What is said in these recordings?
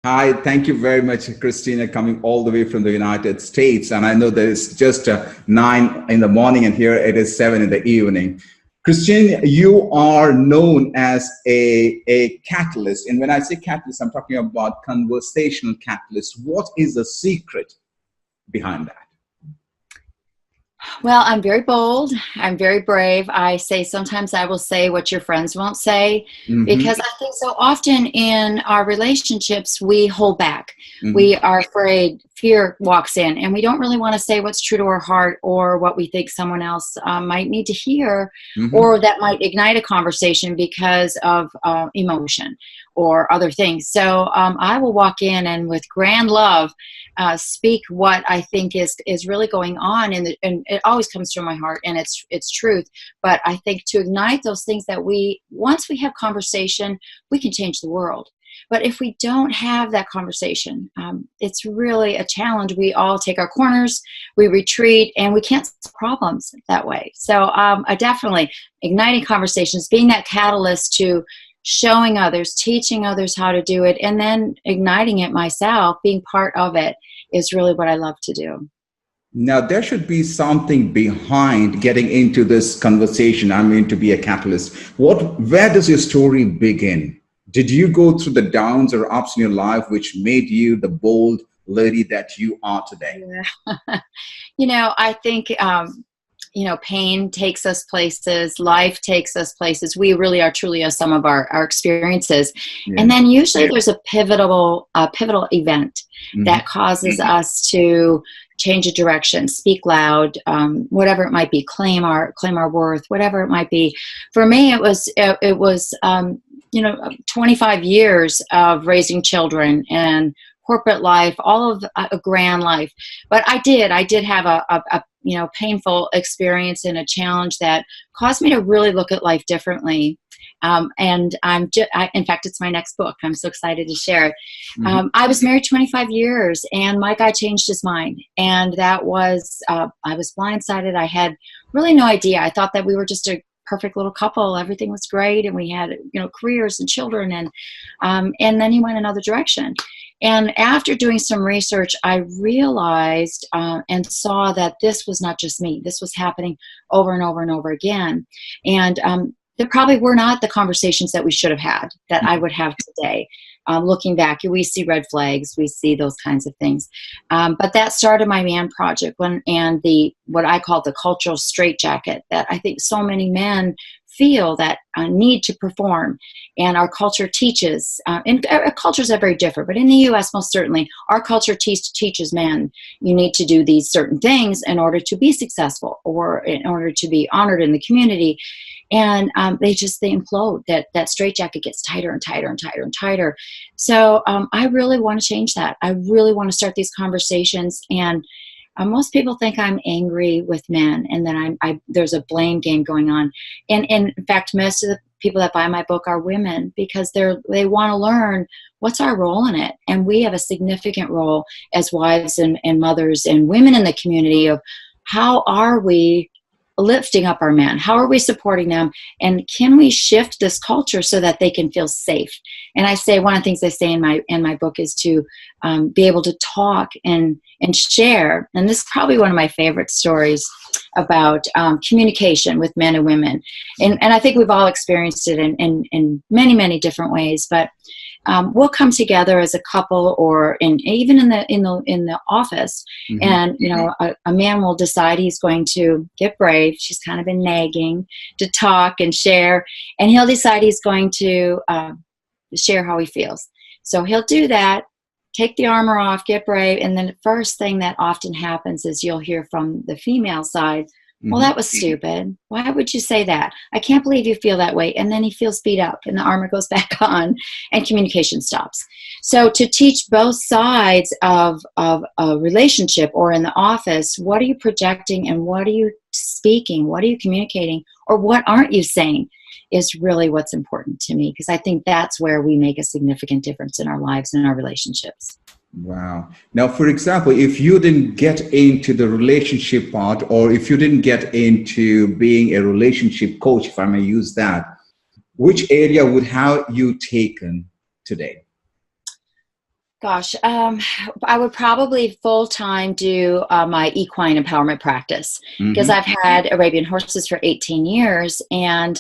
Hi, thank you very much, Christina, coming all the way from the United States. And I know that it's just 9 in the morning, and here it is 7 in the evening. Christine, you are known as a catalyst. And when I say catalyst, I'm talking about conversational catalyst. What is the secret behind that? Well, I'm very bold. I'm very brave. I say sometimes I will say what your friends won't say Hmm. because I think so often in our relationships, we hold back. Hmm. We are afraid, fear walks in, and we don't really want to say what's true to our heart or what we think someone else might need to hear, Hmm. or that might ignite a conversation because of emotion or other things. So I will walk in and with grand love speak what I think is really going on, and it always comes from my heart, and it's truth. But I think to ignite those things that once we have conversation, we can change the world. But if we don't have that conversation, it's really a challenge. We all take our corners, we retreat, and we can't solve problems that way. So I definitely igniting conversations, being that catalyst to showing others, teaching others how to do it, and then igniting it myself, being part of it is really what I love to do. Now, there should be something behind getting into this conversation. I mean, to be a catalyst. Where does your story begin? Did you go through the downs or ups in your life which made you the bold lady that you are today? Yeah. I think, pain takes us places, life takes us places. We really are truly a sum of our experiences. And Yeah. then usually there's a pivotal event Hmm. that causes us to change a direction, speak loud, whatever it might be, claim our worth, whatever it might be. For me, it was 25 years of raising children and corporate life, all of a grand life. But I did have a painful experience and a challenge that caused me to really look at life differently. And in fact, it's my next book. I'm so excited to share it. Hmm. I was married 25 years, and my guy changed his mind, and that was I was blindsided. I had really no idea. I thought that we were just a perfect little couple. Everything was great, and we had careers and children, and then he went another direction. And after doing some research, I realized and saw that this was not just me. This was happening over and over and over again. And there probably were not the conversations that we should have had, that I would have today. Looking back, we see red flags, we see those kinds of things. But that started my man project and the what I call the cultural straitjacket that I think so many men feel that need to perform, and our culture teaches. And cultures are very different, but in the U.S., most certainly, our culture teaches men you need to do these certain things in order to be successful or in order to be honored in the community. And they implode. That straitjacket gets tighter and tighter and tighter and tighter. So I really want to change that. I really want to start these conversations. And most people think I'm angry with men, and that there's a blame game going on. And in fact, most of the people that buy my book are women because they want to learn what's our role in it. And we have a significant role as wives and mothers and women in the community of how are we lifting up our men? How are we supporting them? And can we shift this culture so that they can feel safe? And I say one of the things I say in my book is to be able to talk and share. And this is probably one of my favorite stories about communication with men and women. And I think we've all experienced it in many, many different ways. But we'll come together as a couple, or even in the office, Hmm. and a man will decide he's going to get brave. She's kind of been nagging to talk and share, and he'll decide he's going to share how he feels. So he'll do that, take the armor off, get brave, and then the first thing that often happens is you'll hear from the female side, well, Hmm. that was stupid. Why would you say that? I can't believe you feel that way. And then he feels beat up, and the armor goes back on, and communication stops. So to teach both sides of a relationship or in the office, what are you projecting and what are you speaking? What are you communicating? Or what aren't you saying is really what's important to me, because I think that's where we make a significant difference in our lives and our relationships. Wow. Now, for example, if you didn't get into the relationship part, or if you didn't get into being a relationship coach, if I may use that, which area would have you taken today? Gosh, I would probably full-time do my equine empowerment practice, because I've had Arabian horses for 18 years. And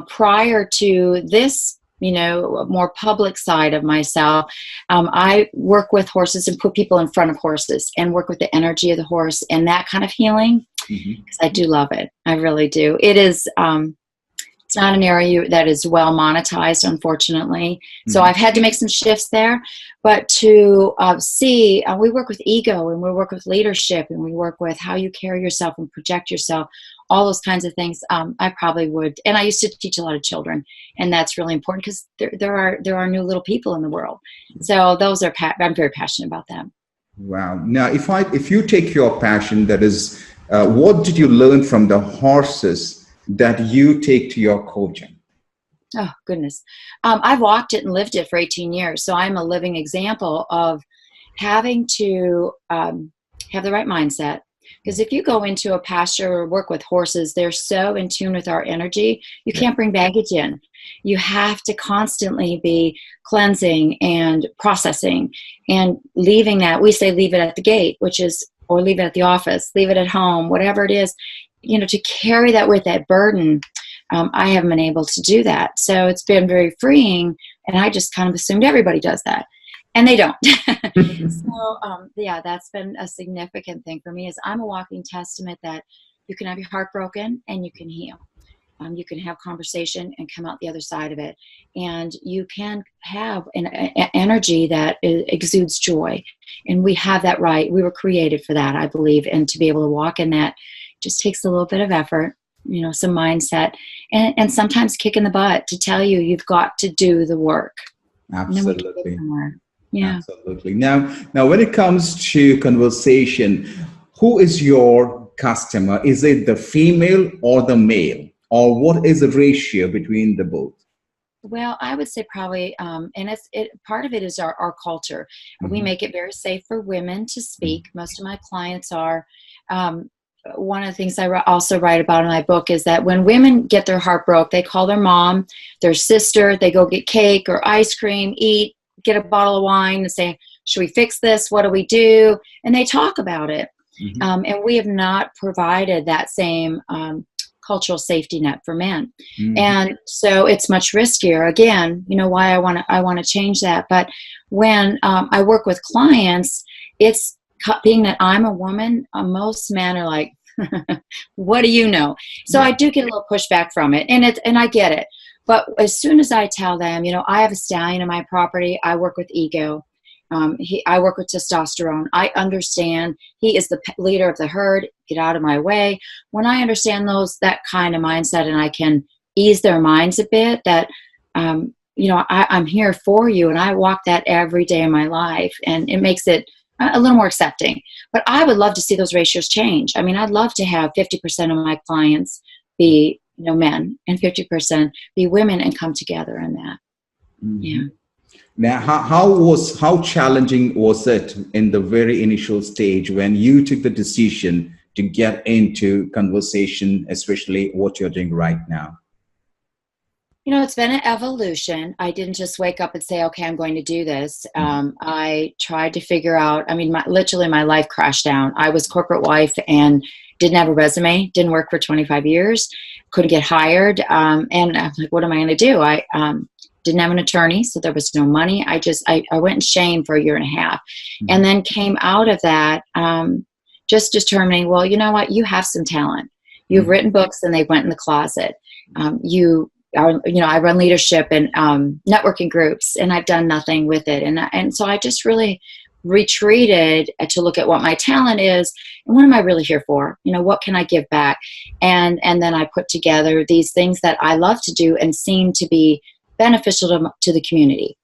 prior to this, more public side of myself, I work with horses and put people in front of horses and work with the energy of the horse and that kind of healing, because I do love it. I really do. It is, it's not an area that is well monetized, unfortunately. So I've had to make some shifts there. But to we work with ego, and we work with leadership, and we work with how you carry yourself and project yourself, all those kinds of things. I probably would. And I used to teach a lot of children, and that's really important, because there are new little people in the world. So those are, I'm very passionate about that. Wow. Now, if you take your passion, that is, what did you learn from the horses that you take to your coaching? Oh, goodness. I've walked it and lived it for 18 years. So I'm a living example of having to have the right mindset. Because if you go into a pasture or work with horses, they're so in tune with our energy, you can't bring baggage in. You have to constantly be cleansing and processing and leaving that. We say leave it at the gate, or leave it at the office, leave it at home, whatever it is, to carry that with that burden. I haven't been able to do that. So it's been very freeing, and I just kind of assumed everybody does that, and they don't. So, that's been a significant thing for me, is I'm a walking testament that you can have your heart broken and you can heal. You can have conversation and come out the other side of it. And you can have an energy that exudes joy. And we have that right. We were created for that, I believe. And to be able to walk in that just takes a little bit of effort, some mindset, and sometimes kick in the butt to tell you you've got to do the work. Absolutely. Yeah. Absolutely. Now, when it comes to conversation, who is your customer? Is it the female or the male? Or what is the ratio between the both? Well, I would say probably, and part of it is our culture. We make it very safe for women to speak. Most of my clients are. One of the things I also write about in my book is that when women get their heart broke, they call their mom, their sister, they go get cake or ice cream, eat, get a bottle of wine, and say, should we fix this? What do we do? And they talk about it. And we have not provided that same cultural safety net for men. And so it's much riskier. Again, why I want to change that. But when I work with clients, it's being that I'm a woman, most men are like, what do you know? So I do get a little pushback from it, and I get it. But as soon as I tell them, I have a stallion in my property, I work with ego. I work with testosterone. I understand he is the leader of the herd. Get out of my way. When I understand that kind of mindset, and I can ease their minds a bit, that I'm here for you, and I walk that every day of my life, and it makes it a little more accepting. But I would love to see those ratios change. I mean, I'd love to have 50% of my clients be men and 50% be women, and come together in that. Yeah. Now, how challenging was it in the very initial stage when you took the decision to get into conversation, especially what you're doing right now? It's been an evolution. I didn't just wake up and say, okay, I'm going to do this. I tried to figure out, literally my life crashed down. I was corporate wife and didn't have a resume, didn't work for 25 years, couldn't get hired. And I'm like, what am I going to do? I didn't have an attorney, so there was no money. I went in shame for a year and a half, and then came out of that just determining, well, you know what? You have some talent. You've written books and they went in the closet. I run leadership and networking groups, and I've done nothing with it. And so I just really retreated to look at what my talent is and what am I really here for? What can I give back? And then I put together these things that I love to do and seem to be beneficial to the community.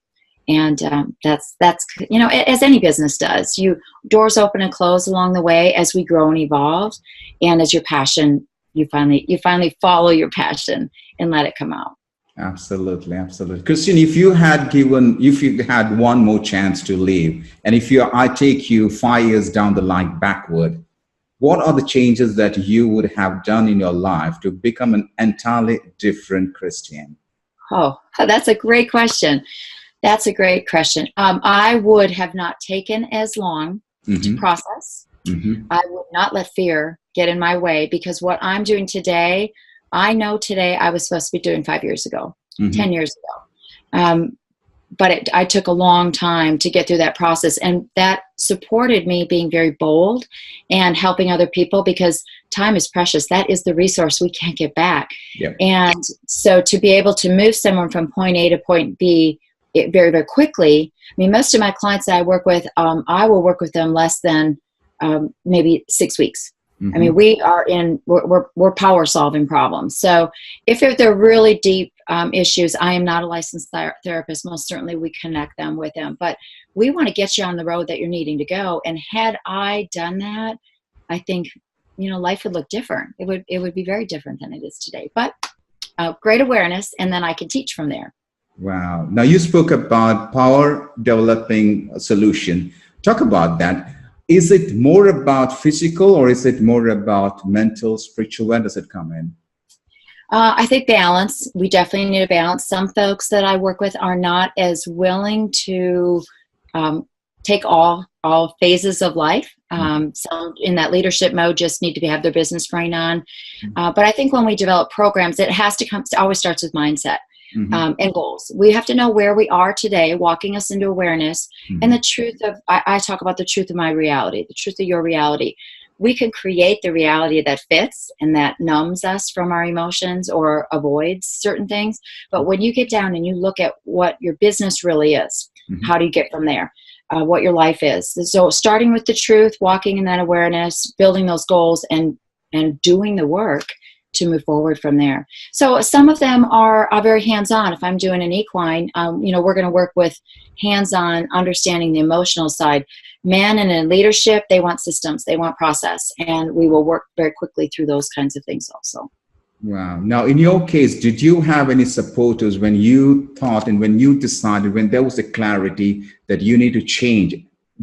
And that's as any business does. Doors open and close along the way as we grow and evolve, and as your passion, you finally follow your passion and let it come out. Absolutely. Christine, if you had one more chance to leave, and I take you 5 years down the line backward, what are the changes that you would have done in your life to become an entirely different Christian? Oh, that's a great question. That's a great question. I would have not taken as long to process. I would not let fear get in my way, because what I'm doing today, I know today I was supposed to be doing 5 years ago, 10 years ago. But I took a long time to get through that process, and that supported me being very bold and helping other people, because time is precious. That is the resource we can't get back. Yep. And so to be able to move someone from point A to point B very, very quickly. I mean, most of my clients that I work with, I will work with them less than maybe 6 weeks. I mean, we're power solving problems. So if they're really deep issues, I am not a licensed therapist. Most certainly we connect them with them, but we want to get you on the road that you're needing to go. And had I done that, I think, life would look different. It would be very different than it is today, but great awareness. And then I can teach from there. Wow. Now you spoke about power developing a solution. Talk about that. Is it more about physical, or is it more about mental, spiritual? Where does it come in? I think balance. We definitely need a balance. Some folks that I work with are not as willing to take all phases of life. Some in that leadership mode just need to have their business running on. But I think when we develop programs, it always starts with mindset. And goals. We have to know where we are today, walking us into awareness, and the truth of, I talk about the truth of my reality, the truth of your reality. We can create the reality that fits and that numbs us from our emotions or avoids certain things. But when you get down and you look at what your business really is, how do you get from there? What your life is. So starting with the truth, walking in that awareness, building those goals, and doing the work to move forward from there. So some of them are very hands-on. If I'm doing an equine, we're going to work with hands-on, understanding the emotional side. Men in leadership, they want systems, they want process, and we will work very quickly through those kinds of things also. Wow. Now, in your case, did you have any supporters when you thought and when you decided, when there was a clarity that you need to change?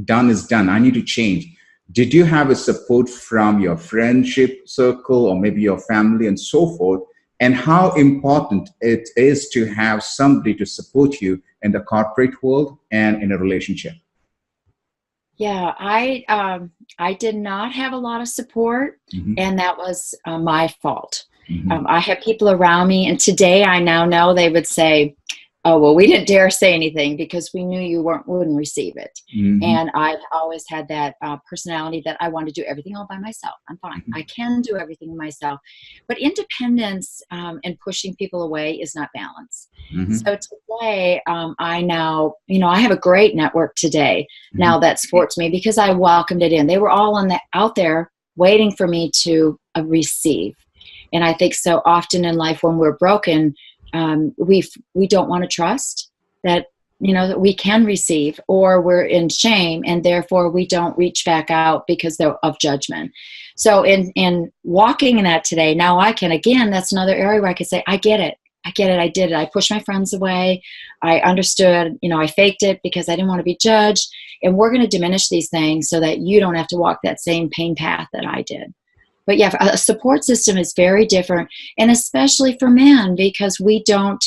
Done is done. I need to change. Did you have a support from your friendship circle or maybe your family and so forth? And how important it is to have somebody to support you in the corporate world and in a relationship? Yeah, I did not have a lot of support, and that was my fault. I had people around me, and today I now know they would say, oh, well, we didn't dare say anything because we knew you wouldn't receive it. And I've always had that personality that I want to do everything all by myself. I'm fine. I can do everything myself. But independence and pushing people away is not balance. So today, I now, I have a great network today now that supports me because I welcomed it in. They were all out there waiting for me to receive. And I think so often in life when we're broken, we don't want to trust that, that we can receive, or we're in shame and therefore we don't reach back out because of judgment. So in walking in that today, now I can, again, that's another area where I could say, I get it. I did it. I pushed my friends away. I understood, I faked it because I didn't want to be judged. And we're going to diminish these things so that you don't have to walk that same pain path that I did. But yeah, a support system is very different, and especially for men, because we don't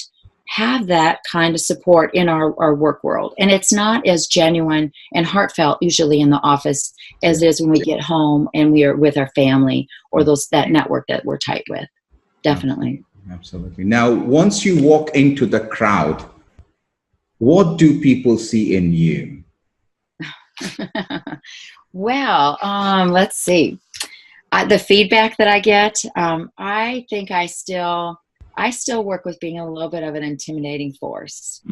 have that kind of support in our work world. And it's not as genuine and heartfelt usually in the office as it is when we get home and we are with our family or that network that we're tight with. Definitely. Absolutely. Now, once you walk into the crowd, what do people see in you? Well, let's see. The feedback that I get, I think I still work with being a little bit of an intimidating force.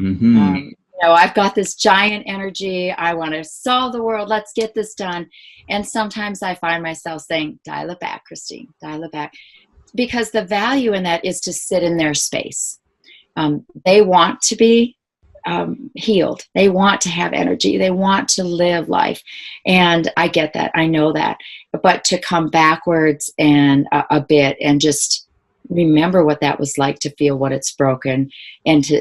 I've got this giant energy. I want to solve the world. Let's get this done. And sometimes I find myself saying, dial it back, Christine, dial it back. Because the value in that is to sit in their space. They want to be healed. They want to have energy. They want to live life. And I get that. I know that. But to come backwards and a bit and just remember what that was like to feel what it's broken and to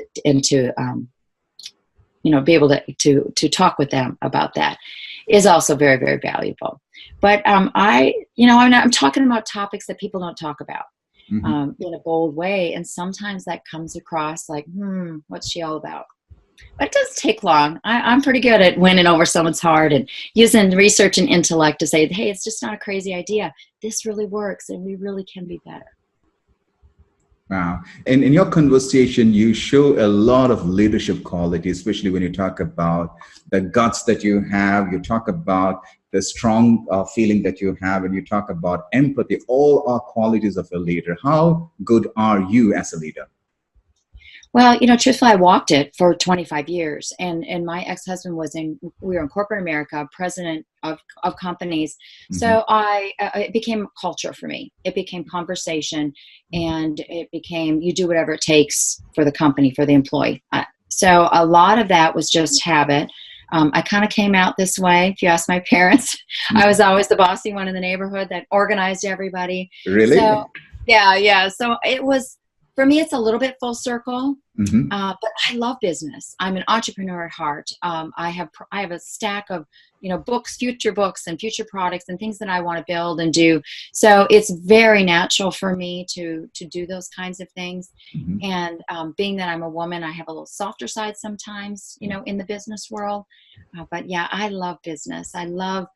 be able to talk with them about that is also very, very valuable. But I'm talking about topics that people don't talk about in a bold way. And sometimes that comes across like, what's she all about? But it does take long. I'm pretty good at winning over someone's heart and using research and intellect to say, hey, it's just not a crazy idea. This really works and we really can be better. Wow. And in your conversation, you show a lot of leadership qualities, especially when you talk about the guts that you have, you talk about the strong feeling that you have, and you talk about empathy. All are qualities of a leader. How good are you as a leader? Well, truthfully, I walked it for 25 years, and my ex-husband we were in corporate America, president of companies. Mm-hmm. So it became culture for me. It became conversation, and it became, you do whatever it takes for the company, for the employee. So a lot of that was just habit. I kind of came out this way. If you ask my parents, I was always the bossy one in the neighborhood that organized everybody. Really? So, yeah. So it was, for me, it's a little bit full circle, Mm-hmm. but I love business. I'm an entrepreneur at heart. I have a stack of books, future books, and future products, and things that I want to build and do. So it's very natural for me to do those kinds of things. Mm-hmm. And being that I'm a woman, I have a little softer side sometimes, in the business world. But yeah, I love business. I love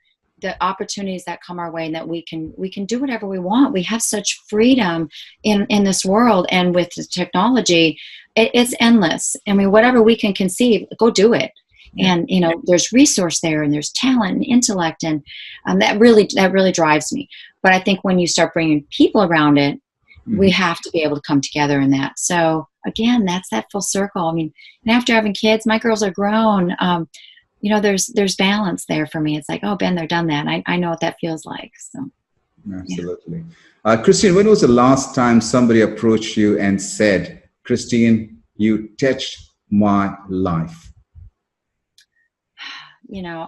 the opportunities that come our way, and that we can do whatever we want. We have such freedom in this world, and with the technology, it's endless. I mean, whatever we can conceive, go do it. And there's resource there, and there's talent and intellect, and that really drives me. But I think when you start bringing people around it, we have to be able to come together in that. So again, that's that full circle. I mean, and after having kids, my girls are grown. There's balance there for me. It's like, oh, been there, done that. I know what that feels like. So, absolutely. Yeah. Christine, when was the last time somebody approached you and said, Christine, you touched my life?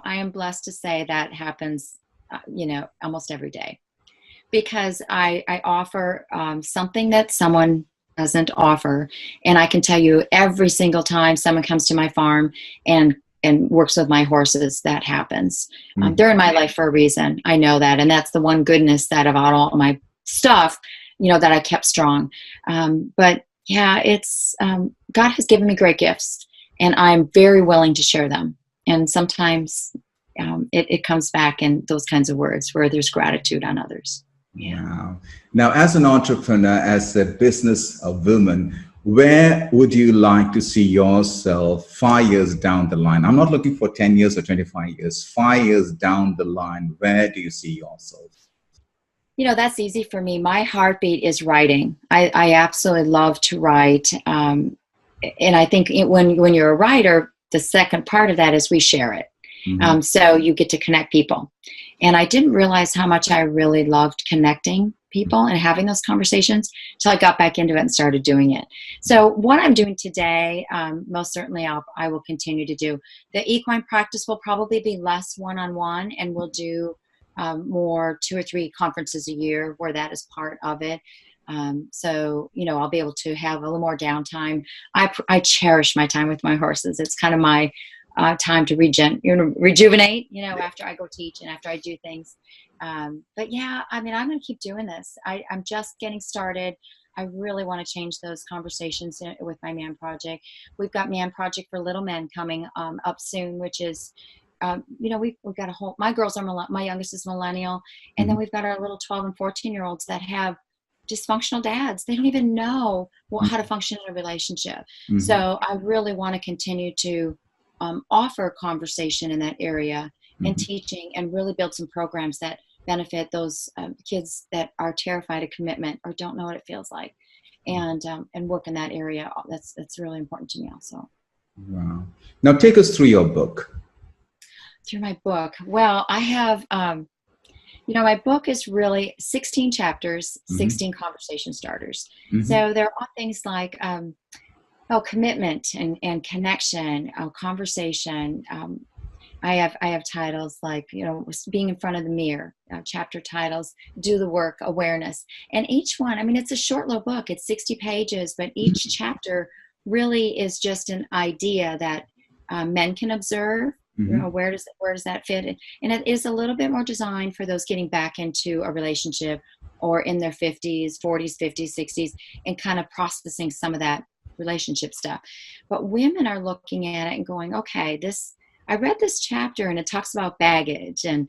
I am blessed to say that happens, almost every day, because I offer something that someone doesn't offer. And I can tell you, every single time someone comes to my farm and works with my horses, that happens. They're in my life for a reason. I know that. And that's the one goodness that about all my stuff, that I kept strong. But yeah, it's, God has given me great gifts, and I'm very willing to share them. And sometimes it comes back in those kinds of words where there's gratitude on others. Yeah. Wow. Now, as an entrepreneur, as a business woman, where would you like to see yourself 5 years down the line? I'm not looking for 10 years or 25 years. 5 years down the line, where do you see yourself? That's easy for me. My heartbeat is writing. I absolutely love to write. And I think when you're a writer, the second part of that is we share it. Mm-hmm. So you get to connect people. And I didn't realize how much I really loved connecting people and having those conversations until I got back into it and started doing it. So what I'm doing today, most certainly I will continue to do. The equine practice will probably be less one-on-one, and we'll do more 2 or 3 conferences a year where that is part of it. So, I'll be able to have a little more downtime. I cherish my time with my horses. It's kind of my time to rejuvenate, after I go teach and after I do things. But yeah, I mean, I'm going to keep doing this. I'm just getting started. I really want to change those conversations with my Man Project. We've got Man Project for Little Men coming up soon, which is, we've got a whole, my girls are, my youngest is millennial. And then we've got our little 12 and 14-year-olds that have dysfunctional dads. They don't even know how to function in a relationship. Mm-hmm. So I really want to continue to offer conversation in that area and teaching, and really build some programs that benefit those kids that are terrified of commitment or don't know what it feels like, and work in that area. That's really important to me also. Wow. Now take us through your book. Through my book. Well, I have, my book is really 16 chapters, 16 conversation starters. So there are things like, commitment and connection, conversation. I have titles like, being in front of the mirror, chapter titles, do the work, awareness. And each one, I mean, it's a short little book. It's 60 pages, but each chapter really is just an idea that men can observe. Where does that fit? And it is a little bit more designed for those getting back into a relationship or in their 50s, 40s, 50s, 60s, and kind of processing some of that relationship stuff. But women are looking at it and going, okay, I read this chapter and it talks about baggage, and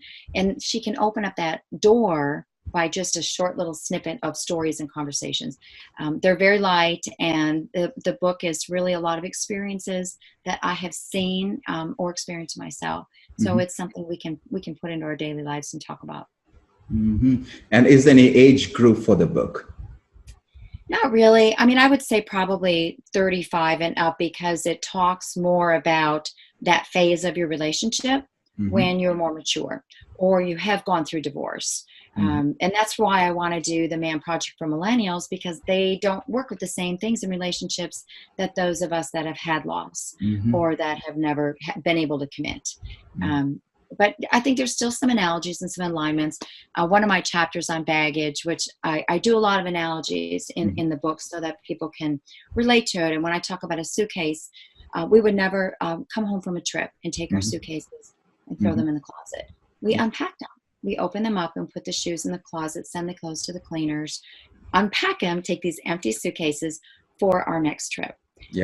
she can open up that door by just a short little snippet of stories and conversations. They're very light, and the book is really a lot of experiences that I have seen or experienced myself. So it's something we can put into our daily lives and talk about. And is there any age group for the book? Not really. I mean, I would say probably 35 and up, because it talks more about that phase of your relationship when you're more mature or you have gone through divorce. And that's why I want to do the Man Project for Millennials, because they don't work with the same things in relationships that those of us that have had loss or that have never been able to commit. But I think there's still some analogies and some alignments. One of my chapters on baggage, which I do a lot of analogies in the book so that people can relate to it. And when I talk about a suitcase, we would never come home from a trip and take our suitcases and throw them in the closet. We unpack them. We open them up and put the shoes in the closet, send the clothes to the cleaners, unpack them, take these empty suitcases for our next trip.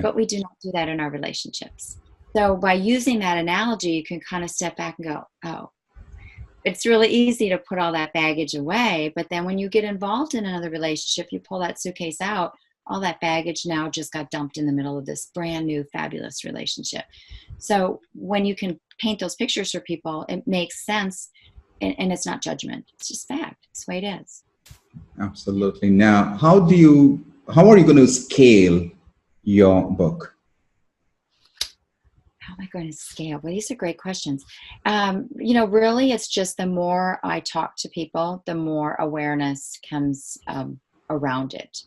But we do not do that in our relationships. So by using that analogy, you can kind of step back and go, oh, it's really easy to put all that baggage away. But then when you get involved in another relationship, you pull that suitcase out, all that baggage now just got dumped in the middle of this brand new, fabulous relationship. So when you can paint those pictures for people, it makes sense. And it's not judgment. It's just fact. It's the way it is. Absolutely. Now, how are you going to scale your book? How am I going to scale? Well, these are great questions. Really, it's just the more I talk to people, the more awareness comes around it.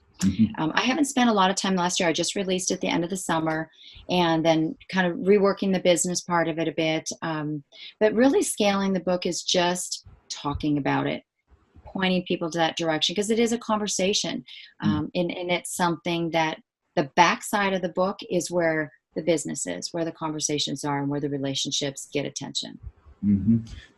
I haven't spent a lot of time last year. I just released at the end of the summer, and then kind of reworking the business part of it a bit. But really scaling the book is just talking about it, pointing people to that direction, because it is a conversation. And it's something that the backside of the book is where the business is, where the conversations are, and where the relationships get attention.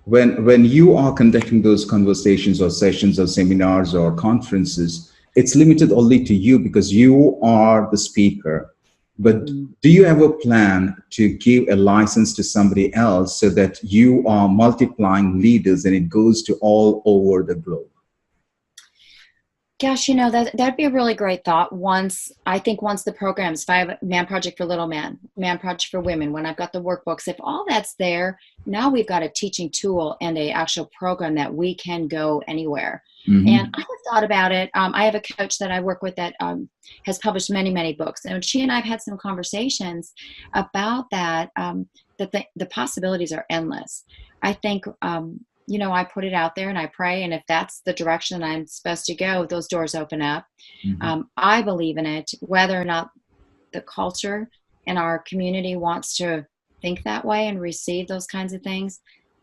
When you are conducting those conversations or sessions or seminars or conferences, it's limited only to you because you are the speaker. But do you have a plan to give a license to somebody else so that you are multiplying leaders and it goes to all over the globe? Gosh, that'd be a really great thought. Once the programs, if I have a Man Project for Little Men, Man Project for Women, when I've got the workbooks, if all that's there, now we've got a teaching tool and a actual program that we can go anywhere. And I have thought about it. I have a coach that I work with that has published many, many books. And she and I have had some conversations about that, that the possibilities are endless. I think, I put it out there and I pray. And if that's the direction I'm supposed to go, those doors open up. I believe in it. Whether or not the culture and our community wants to think that way and receive those kinds of things,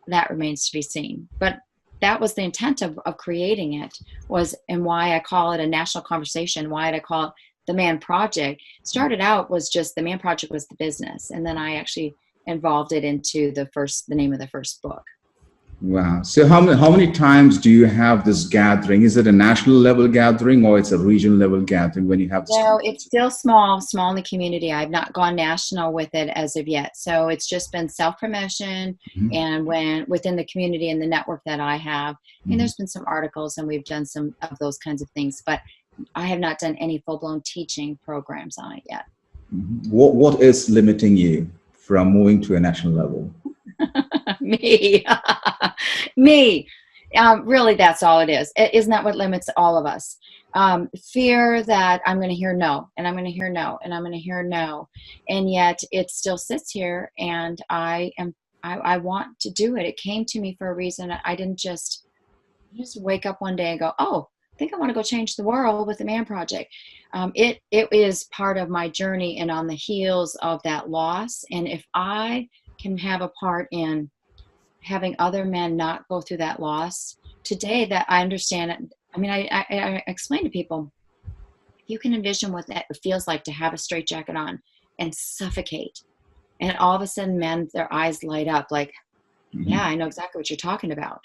that remains to be seen. But that was the intent of creating it, and why I call it a national conversation, why I call it the Man Project. Started out was just the Man Project was the business. And then I actually involved it into the name of the first book. Wow. So how many times do you have this gathering? Is it a national level gathering or it's a regional level gathering when you have this? No, it's still small in the community. I've not gone national with it as of yet. So it's just been self-promotion and within the community and the network that I have. And there's been some articles and we've done some of those kinds of things, but I have not done any full-blown teaching programs on it yet. What is limiting you from moving to a national level? Me. Really, that's all it is. Isn't that what limits all of us? Fear that I'm going to hear no, and I'm going to hear no, and I'm going to hear no. And yet it still sits here, and I want to do it. It came to me for a reason. I didn't just wake up one day and go, oh, I think I want to go change the world with the Man Project. It is part of my journey and on the heels of that loss. And if I can have a part in having other men not go through that loss today, that I understand it. I mean, I explain to people, if you can envision what that feels like to have a straitjacket on and suffocate, and all of a sudden men, their eyes light up like, yeah, I know exactly what you're talking about.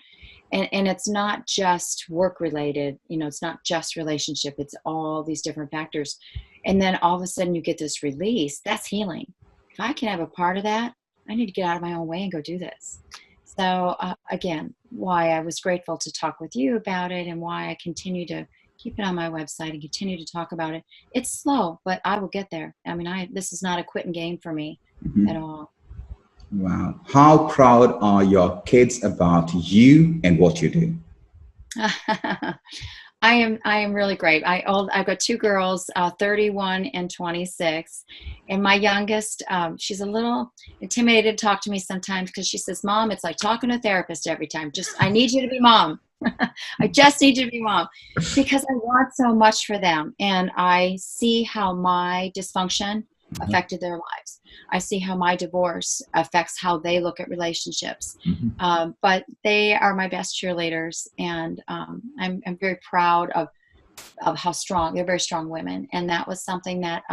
And it's not just work related, it's not just relationship, it's all these different factors. And then all of a sudden you get this release. That's healing. If I can have a part of that, I need to get out of my own way and go do this. So again, why I was grateful to talk with you about it, and why I continue to keep it on my website and continue to talk about it. It's slow, but I will get there. I mean, this is not a quitting game for me at all. Wow. How proud are your kids about you and what you do? I am really great. I've got two girls, 31 and 26, and my youngest, she's a little intimidated to talk to me sometimes because she says, "Mom, it's like talking to a therapist every time. I need you to be mom. I just need you to be mom," because I want so much for them, and I see how my dysfunction affected their lives. I see how my divorce affects how they look at relationships. But they are my best cheerleaders, and I'm very proud of how strong. They're very strong women, and that was something that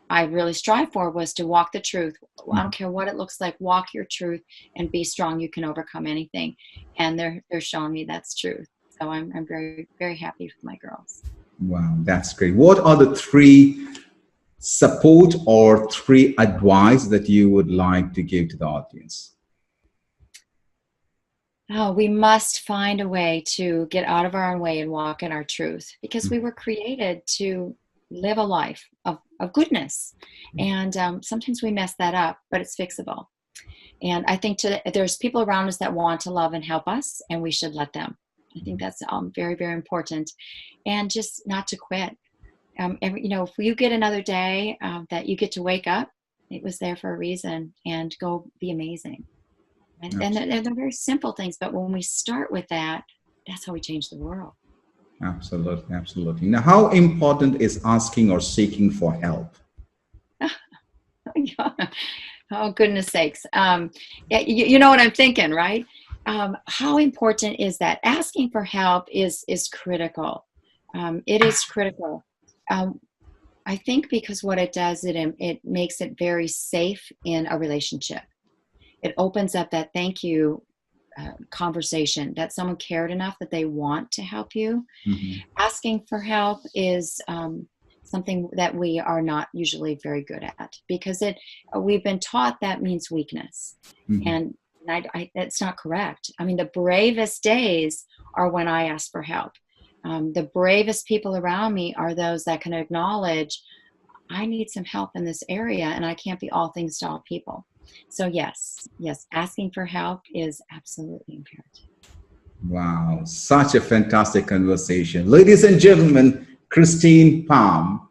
I really strive for, was to walk the truth. I don't care what it looks like. Walk your truth and be strong. You can overcome anything, and they're showing me that's truth. So I'm very, very happy with my girls. Wow, that's great. What are the 3 support or 3 advice that you would like to give to the audience? Oh, we must find a way to get out of our own way and walk in our truth, because we were created to live a life of goodness. And sometimes we mess that up, but it's fixable. And I think there's people around us that want to love and help us, and we should let them. I think that's very, very important. And just not to quit. If you get another day that you get to wake up, it was there for a reason, and go be amazing. And they're very simple things, but when we start with that, that's how we change the world. Absolutely, absolutely. Now, how important is asking or seeking for help? Oh, goodness sakes. You know what I'm thinking, right? How important is that? Asking for help is critical. It is critical. I think because what it does, it makes it very safe in a relationship. It opens up that thank you conversation, that someone cared enough that they want to help you. Asking for help is something that we are not usually very good at, because we've been taught that means weakness. And that's not correct. I mean, the bravest days are when I ask for help. The bravest people around me are those that can acknowledge, I need some help in this area, and I can't be all things to all people. So yes, asking for help is absolutely imperative. Wow, such a fantastic conversation. Ladies and gentlemen, Christine Palm,